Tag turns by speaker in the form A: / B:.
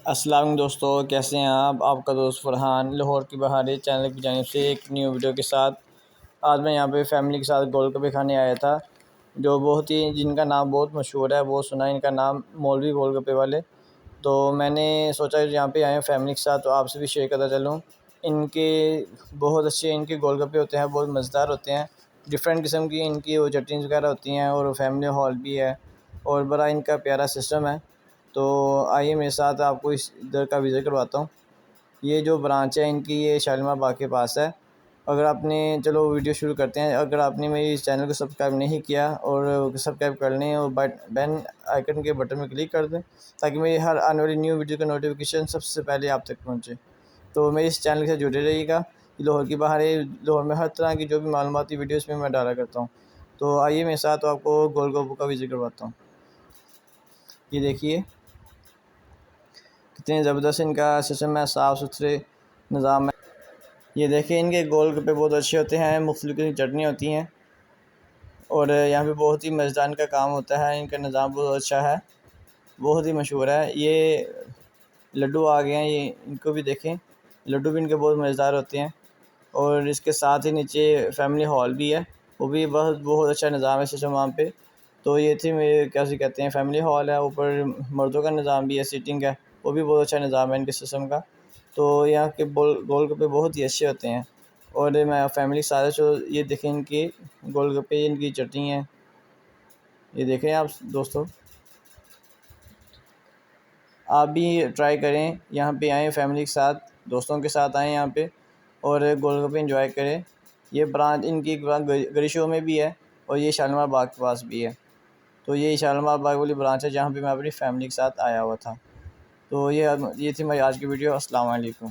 A: अस्सलाम वालेकुम दोस्तों, कैसे हैं आप। आपका दोस्त फरहान लाहौर की बहारें चैनल की जानिब से एक न्यू वीडियो के साथ आज मैं यहाँ पे फैमिली के साथ गोलगप्पे खाने आया था, जो बहुत ही जिनका नाम बहुत मशहूर है। बहुत सुना है इनका नाम, मौलवी गोलगप्पे वाले। तो मैंने सोचा यहाँ पे आए हैं फैमिली के साथ, तो आपसे भी शेयर करता चलूँ। इनके बहुत अच्छे इनके गोलगप्पे होते हैं, बहुत मज़ेदार होते हैं। डिफरेंट किस्म की इनकी वो चटनीज़ वगैरह होती हैं, और फैमिली हॉल भी है, और बड़ा इनका प्यारा सिस्टम है। तो आइए मेरे साथ आपको इस इधर का विज़िट करवाता हूँ। ये जो ब्रांच है इनकी, ये शालीमार बाग के पास है। अगर आपने चलो वीडियो शुरू करते हैं। अगर आपने मेरे इस चैनल को सब्सक्राइब नहीं किया और सब्सक्राइब कर लें और बेल आइकन के बटन में क्लिक कर दें, ताकि मेरी हर आने वाली न्यू वीडियो का नोटिफिकेशन सबसे पहले आप तक पहुँचे। तो मेरे इस चैनल के साथ जुड़े रहिएगा। लाहौर की बहारें, लाहौर में हर तरह की जो भी मालूमाती वीडियो इसमें मैं डाला करता हूँ। तो आइए मेरे साथ आपको गोलगप्पे का विज़िट करवाता हूँ। ये देखिए कितने ज़बरदस्त इनका सिस्टम है, साफ़ सुथरे निज़ाम है। ये देखिए इनके गोलगप्पे बहुत अच्छे होते हैं, मुख्तलिफ़ किस्म की चटनी होती हैं, और यहाँ पे बहुत ही मज़ेदार का काम होता है। इनका निज़ाम बहुत अच्छा है, बहुत ही मशहूर है। ये लड्डू आ गए हैं, ये इनको भी देखें। लड्डू भी इनके बहुत मज़ेदार होते हैं। और इसके साथ ही नीचे फैमिली हॉल भी है, वो भी बहुत बहुत अच्छा निज़ाम है सिस्टम वहाँ पे। तो ये थी मेरे कैसे कहते हैं फैमिली हॉल है, ऊपर मर्दों का निज़ाम भी है, सीटिंग है, वो भी बहुत अच्छा निज़ाम है इनके सिस्टम का। तो यहाँ के गोलगप्पे बहुत ही अच्छे होते हैं। और मैं फैमिली के साथ, जो ये देखें इनकी गोलगप्पे, इनकी चटनी है, ये देखें आप दोस्तों। आप भी ट्राई करें, यहाँ पे आएँ फैमिली के साथ, दोस्तों के साथ आएँ यहाँ पे, और गोलगप्पे एंजॉय करें। ये ब्रांच इनकी एक ब्रांच गरी शो में भी है, और ये शालीमार बाग के पास भी है। तो ये शालीमार बाग वाली ब्रांच है जहाँ पे मैं अपनी फैमिली के साथ आया हुआ था। तो ये थी मेरी आज की वीडियो। अस्सलाम वालेकुम।